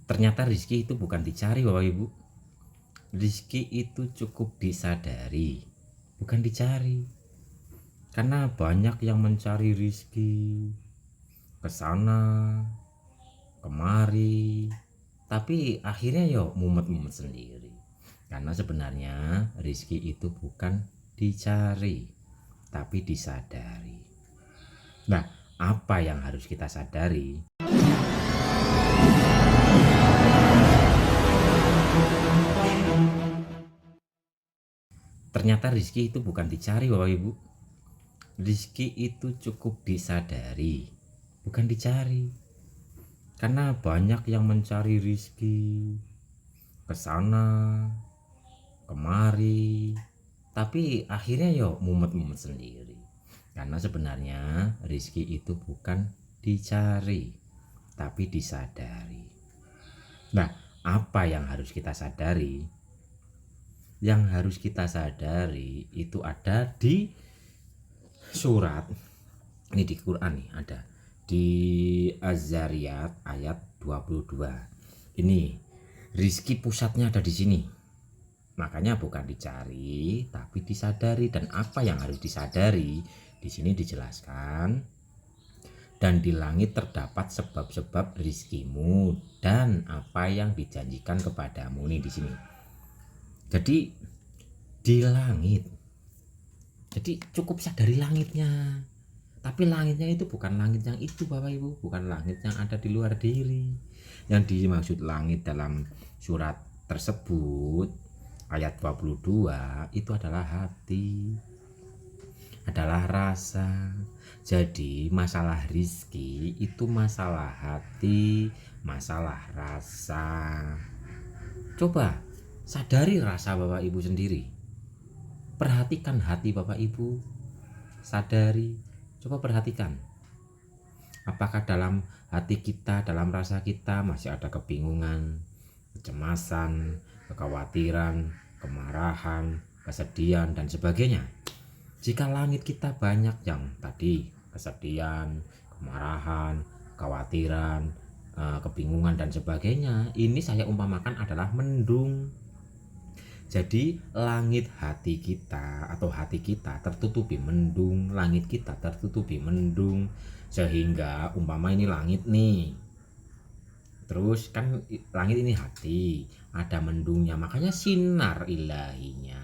Ternyata rizki itu bukan dicari, Bapak Ibu. Rizki itu cukup disadari, bukan dicari. Karena banyak yang mencari rizki ke sana kemari, tapi akhirnya yo mumet-mumet sendiri. Karena sebenarnya rizki itu bukan dicari, tapi disadari. Nah, apa yang harus kita sadari? Ternyata rizki itu bukan dicari, Bapak Ibu. Rizki itu cukup disadari, bukan dicari. Karena banyak yang mencari rizki ke sana kemari, tapi akhirnya yo mumet-mumet sendiri. Karena sebenarnya rizki itu bukan dicari, tapi disadari. Nah, apa yang harus kita sadari? Yang harus kita sadari itu ada di surat, ini di Quran nih, ada di Az-Zariyat ayat 22. Ini rizki pusatnya ada di sini. Makanya bukan dicari tapi disadari. Dan apa yang harus disadari? Di sini dijelaskan, dan di langit terdapat sebab-sebab rizkimu dan apa yang dijanjikan kepadamu. Nih di sini. Jadi di langit. Jadi cukup sadari langitnya. Tapi langitnya itu bukan langit yang itu, Bapak Ibu, bukan langit yang ada di luar diri. Yang dimaksud langit dalam surat tersebut ayat 22 itu adalah hati, adalah rasa. Jadi masalah rizki itu masalah hati, masalah rasa. Coba sadari rasa Bapak Ibu sendiri. Perhatikan hati Bapak Ibu, sadari. Coba perhatikan, apakah dalam hati kita, dalam rasa kita masih ada kebingungan, kecemasan, kekhawatiran, kemarahan, kesedihan, dan sebagainya. Jika langit kita banyak yang tadi kesedihan, kemarahan, kekhawatiran, kebingungan, dan sebagainya, ini saya umpamakan adalah mendung. Jadi langit hati kita atau hati kita tertutupi mendung, langit kita tertutupi mendung, sehingga umpama ini langit nih, terus kan langit ini hati, ada mendungnya, makanya sinar ilahinya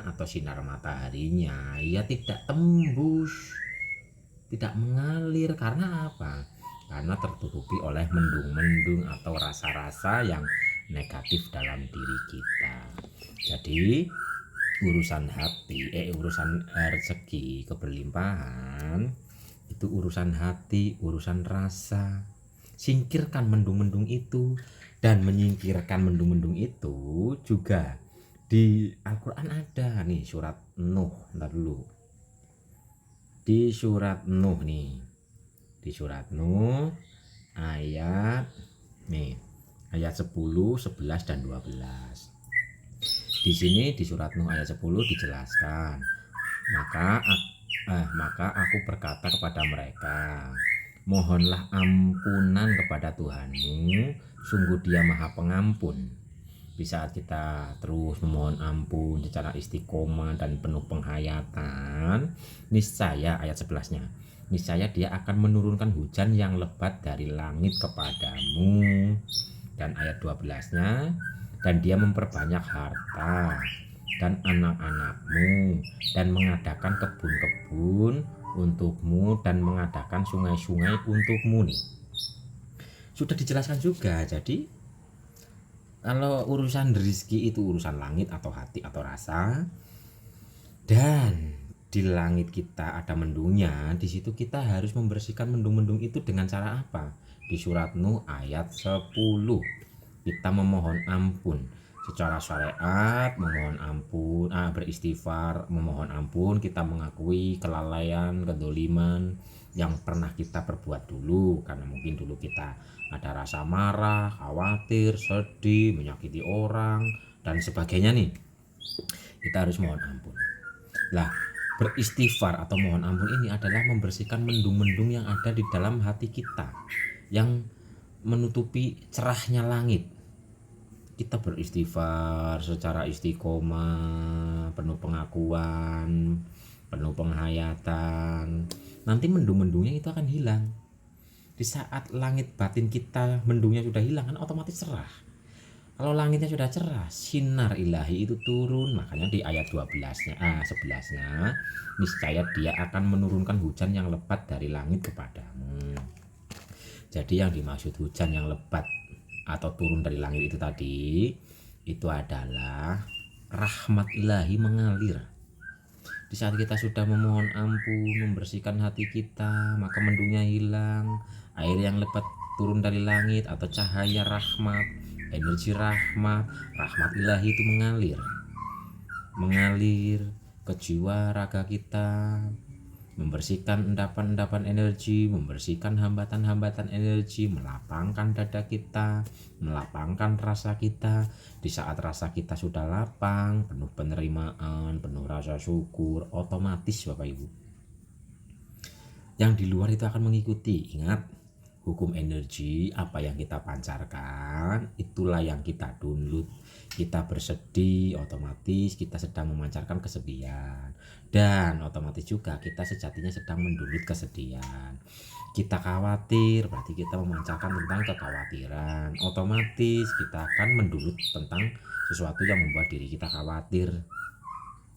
atau sinar mataharinya ya tidak tembus, tidak mengalir. Karena apa? Karena tertutupi oleh mendung-mendung atau rasa-rasa yang negatif dalam diri kita. Jadi urusan hati, urusan rezeki, keberlimpahan itu urusan hati, urusan rasa. Singkirkan mendung-mendung itu, dan menyingkirkan mendung-mendung itu juga di Al-Quran ada nih, surat Nuh. Ntar dulu, di surat Nuh nih, di surat Nuh ayat nih, ayat 10, 11, dan 12. Di sini di surat Nuh ayat 10 dijelaskan, maka aku berkata kepada mereka, mohonlah ampunan kepada Tuhanmu, sungguh Dia Maha Pengampun. Di saat kita terus memohon ampun secara istiqomah dan penuh penghayatan, niscaya ayat 11-nya, niscaya Dia akan menurunkan hujan yang lebat dari langit kepadamu. Dan ayat 12-nya, dan Dia memperbanyak harta dan anak-anakmu, dan mengadakan kebun-kebun untukmu, dan mengadakan sungai-sungai untukmu. Nih sudah dijelaskan juga. Jadi kalau urusan rezeki itu urusan langit atau hati atau rasa, dan di langit kita ada mendungnya, di situ kita harus membersihkan mendung-mendung itu dengan cara apa? Di surat Nuh ayat 10 kita memohon ampun secara syariat, memohon ampun, beristighfar, memohon ampun, kita mengakui kelalaian, kedoliman yang pernah kita perbuat dulu, karena mungkin dulu kita ada rasa marah, khawatir, sedih, menyakiti orang, dan sebagainya nih. Kita harus mohon ampun. Lah, beristighfar atau mohon ampun ini adalah membersihkan mendung-mendung yang ada di dalam hati kita, yang menutupi cerahnya langit. Kita beristighfar secara istiqomah, penuh pengakuan, penuh penghayatan. Nanti mendung-mendungnya itu akan hilang. Di saat langit batin kita mendungnya sudah hilang, kan otomatis cerah. Kalau langitnya sudah cerah, sinar ilahi itu turun. Makanya di ayat 11-nya, niscaya dia akan menurunkan hujan yang lebat dari langit kepadamu. Jadi yang dimaksud hujan yang lebat atau turun dari langit itu tadi, itu adalah rahmat ilahi mengalir. Di saat kita sudah memohon ampun, membersihkan hati kita, maka mendungnya hilang, air yang lebat turun dari langit atau cahaya rahmat, energi rahmat, rahmat ilahi itu mengalir ke jiwa raga kita, membersihkan endapan-endapan energi, membersihkan hambatan-hambatan energi, melapangkan dada kita, melapangkan rasa kita. Di saat rasa kita sudah lapang, penuh penerimaan, penuh rasa syukur, otomatis Bapak Ibu, yang di luar itu akan mengikuti. Ingat, hukum energi, apa yang kita pancarkan itulah yang kita download. Kita bersedih, otomatis kita sedang memancarkan kesedihan, dan otomatis juga kita sejatinya sedang mendownload kesedihan. Kita khawatir, berarti kita memancarkan tentang kekhawatiran, otomatis kita akan mendownload tentang sesuatu yang membuat diri kita khawatir.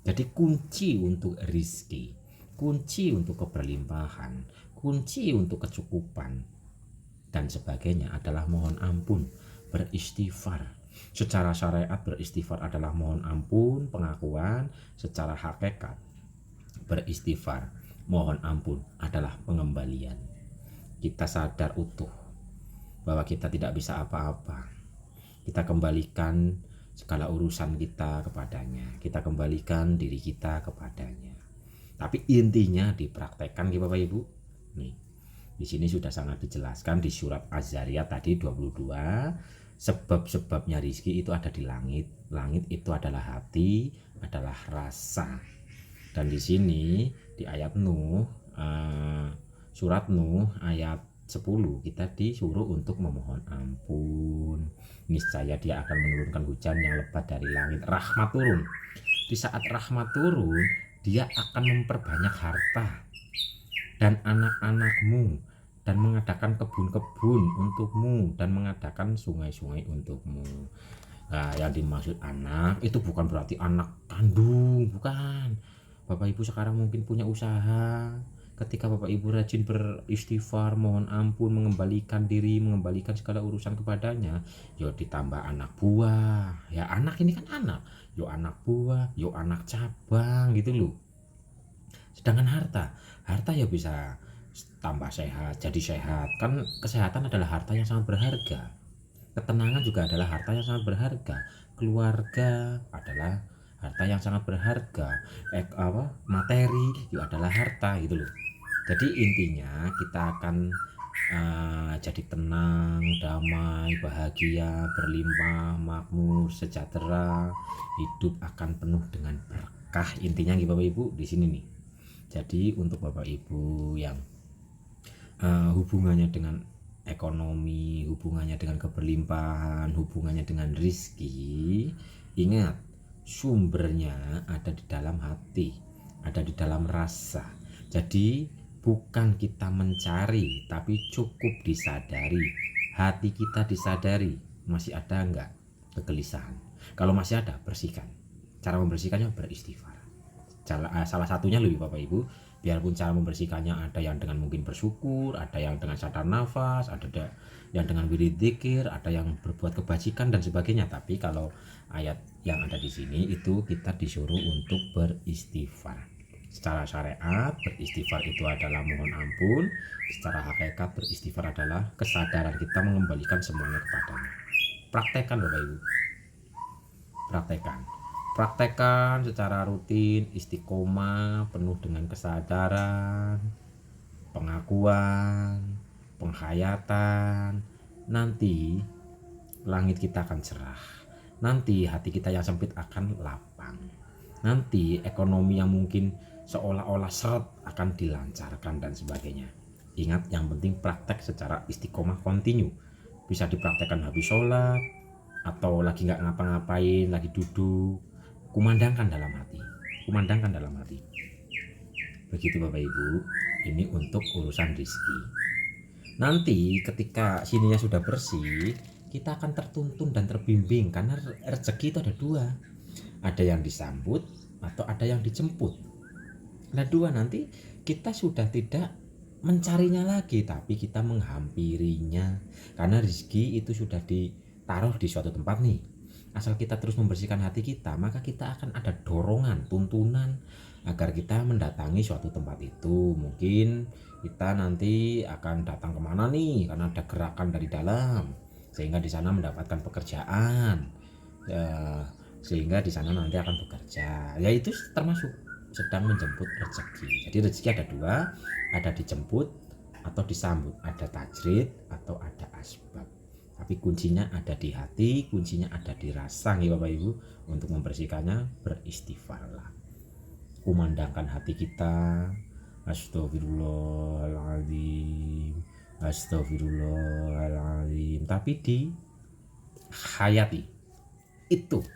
Jadi kunci untuk rizki, kunci untuk keberlimpahan, kunci untuk kecukupan dan sebagainya adalah mohon ampun, beristighfar. Secara syariat beristighfar adalah mohon ampun, pengakuan. Secara hakikat beristighfar, mohon ampun adalah pengembalian. Kita sadar utuh bahwa kita tidak bisa apa-apa. Kita kembalikan segala urusan kita kepadanya. Kita kembalikan diri kita kepadanya. Tapi intinya dipraktekkan Bapak Ibu. Nih, di sini sudah sangat dijelaskan di surat Az-Zariyat tadi 22. Sebab-sebabnya rizki itu ada di langit. Langit itu adalah hati, adalah rasa. Dan di sini di ayat Nuh, surat Nuh ayat 10, kita disuruh untuk memohon ampun. Niscaya dia akan menurunkan hujan yang lebat dari langit. Rahmat turun. Di saat rahmat turun, dia akan memperbanyak harta dan anak-anakmu, dan mengadakan kebun-kebun untukmu, dan mengadakan sungai-sungai untukmu. Nah, yang dimaksud anak itu bukan berarti anak kandung, bukan. Bapak Ibu sekarang mungkin punya usaha. Ketika Bapak Ibu rajin beristighfar, mohon ampun, mengembalikan diri, mengembalikan segala urusan kepadanya, yo ditambah anak buah. Ya anak ini kan anak, yo anak buah, yo anak cabang gitu loh. Sedangkan harta ya bisa tambah sehat, jadi sehat. Kan kesehatan adalah harta yang sangat berharga. Ketenangan juga adalah harta yang sangat berharga. Keluarga adalah harta yang sangat berharga. Materi itu adalah harta gitu loh. Jadi intinya kita akan jadi tenang, damai, bahagia, berlimpah, makmur, sejahtera. Hidup akan penuh dengan berkah. Intinya gitu Bapak Ibu di sini nih. Jadi untuk Bapak Ibu yang hubungannya dengan ekonomi, hubungannya dengan keberlimpahan, hubungannya dengan rizki, ingat sumbernya ada di dalam hati, ada di dalam rasa. Jadi bukan kita mencari, tapi cukup disadari. Hati kita disadari, masih ada enggak kegelisahan? Kalau masih ada, bersihkan. Cara membersihkannya beristighfar. Salah satunya loh Bapak Ibu, biarpun cara membersihkannya ada yang dengan mungkin bersyukur, ada yang dengan sadar nafas, ada yang dengan wirid dzikir, ada yang berbuat kebajikan dan sebagainya. Tapi kalau ayat yang ada di sini itu kita disuruh untuk beristighfar. Secara syariat beristighfar itu adalah mohon ampun, secara hakikat beristighfar adalah kesadaran kita mengembalikan semuanya kepadanya. Praktekkan Bapak Ibu, praktekkan secara rutin, istiqomah, penuh dengan kesadaran, pengakuan, penghayatan. Nanti langit kita akan cerah. Nanti hati kita yang sempit akan lapang. Nanti ekonomi yang mungkin seolah-olah seret akan dilancarkan dan sebagainya. Ingat, yang penting praktek secara istiqomah kontinu. bisa dipraktekkan habis sholat atau lagi nggak ngapa-ngapain, lagi duduk, kumandangkan dalam hati, kumandangkan dalam hati. Begitu Bapak Ibu, ini untuk urusan rezeki. Nanti ketika sininya sudah bersih, kita akan tertuntun dan terbimbing karena rezeki itu ada dua, ada yang disambut atau ada yang dijemput. Nah dua, nanti kita sudah tidak mencarinya lagi, tapi kita menghampirinya karena rezeki itu sudah ditaruh di suatu tempat nih. Asal kita terus membersihkan hati kita, maka kita akan ada dorongan, tuntunan agar kita mendatangi suatu tempat itu. Mungkin kita nanti akan datang kemana nih, karena ada gerakan dari dalam, sehingga di sana mendapatkan pekerjaan, ya, sehingga di sana nanti akan bekerja. Ya itu termasuk sedang menjemput rezeki. Jadi rezeki ada dua, ada dijemput atau disambut, ada tajrid atau ada asbab. Tapi kuncinya ada di hati, kuncinya ada di rasa nih Bapak Ibu. Untuk membersihkannya beristighfarlah. Kumandangkan hati kita, astagfirullahaladzim, astagfirullahaladzim. Tapi dihayati. Itu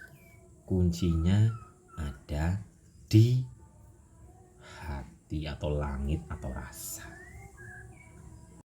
kuncinya ada di hati atau langit atau rasa.